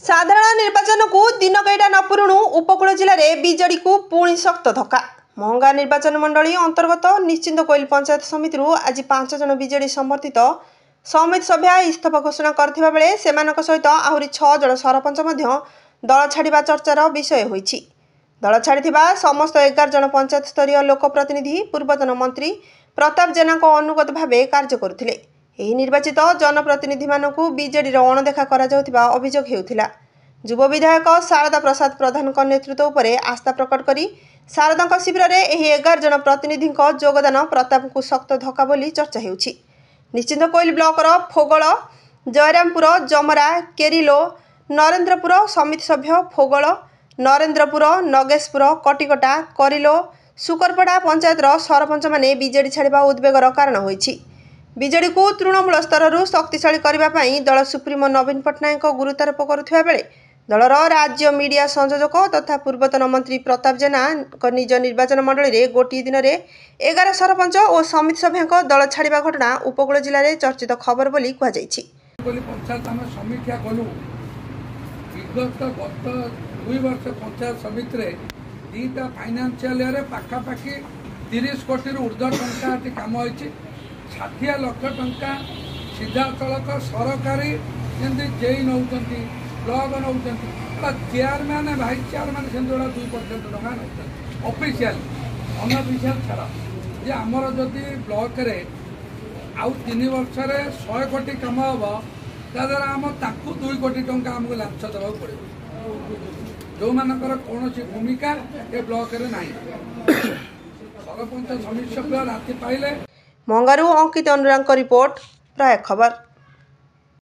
साधारण निर्वाचन को दिन कईटा न पुरुणु उपकूल जिले में बीजेडी को पुणी शक्त धक्का। महंगा निर्वाचन मंडली अंतर्गत निश्चिंत कोइल पंचायत समिति आज 5 जन बीजेडी समर्थित समिति सभ्या इस्तीफा घोषणा करथिबा बेले सेमानक सहित आहुरी 6 जन सरपंच मध्य दल छाड़िबा चर्चार विषय होईछि। दल छाड़िथिबा समस्त 11 जन पंचायत स्तरीय लोकप्रतिनिधि पूर्वतन मंत्री प्रताप जेना अनुगत भावे कार्य करुथिले। ଏହି ନିର୍ବାଚିତ जनप्रतिनिधिମାନଙ୍କୁ ବିଜେଡିର ଅଣଦେଖା କରାଯାଉଥିବା ଅଭିଯୋଗ ହେଉଥିଲା। ଯୁବ ବିଧାୟକ ଶାରଦା ପ୍ରସାଦ ପ୍ରଧାନଙ୍କ ନେତୃତ୍ୱ ଉପରେ ଆସ୍ଥା ପ୍ରକଟ କରି ଶାରଦାଙ୍କ ଶିବିରରେ ଏହି 11 ଜଣ ପ୍ରତିନିଧିଙ୍କ ଯୋଗଦାନ ପ୍ରତାପଙ୍କୁ ଶକ୍ତ ଧକ୍କା ବୋଲି ଚର୍ଚ୍ଚା ହେଉଛି। ନିଶ୍ଚିନ୍ତ କୋଇଲ ବ୍ଲକର ଫୋଗଳ, ଜୟରାମପୁର, ଜମରା, କେରିଲୋ, ନରେନ୍ଦ୍ରପୁର ସମିତି ସଭ୍ୟ ଫୋଗଳ, ନରେନ୍ଦ୍ରପୁର, ନଗେଶପୁର, କଟିକଟା, କରିଲୋ, ସୁକରପଡ଼ା ପଞ୍ଚାୟତର ସରପଞ୍ଚମାନେ ବିଜେଡି ଛାଡ଼ିବା ଉଦ୍ବେଗର କାରଣ ହୋଇଛି। ବିଜେଡି को तृणमूल स्तर शक्तिशाली करने दल सुप्रीमो नवीन पट्टनायक गुरुत्वारोप करुवा बेले दलर राज्य मीडिया संयोजक तथा पूर्वतन मंत्री प्रताप जेना निज निर्वाचन मंडल में गोटे दिन में 11 सरपंच और समिति सभ्यों दल छाड़ा घटना उपकूल जिले में चर्चित खबर बोली पंचायत समिति दीटा फाइनान्शियल पाखापाखि 30 कोटी ऊर्ध्व टंका कम होती 60 लाख टंका सीधा सड़क सरकारी जमी जेई नौ ब्लक नौ चेयरमैन भाइस चेयरमैन से 2% टका नौ ऑफिशियल अनऑफिशियल छाड़ा जे आमर जदि ब्लॉक रे आउ 3 वर्ष 100 कोटी कम हम ताद्वारा आम ताकू 2 कोटी टंका आमको लांच देवा पड़े जो मानकर कौन भूमिका ए ब्लॉक रे नहीं सरपंच समिति सभ्य राति पाइले। मंगारू अंकित अनुराग रिपोर्ट प्राय खबर।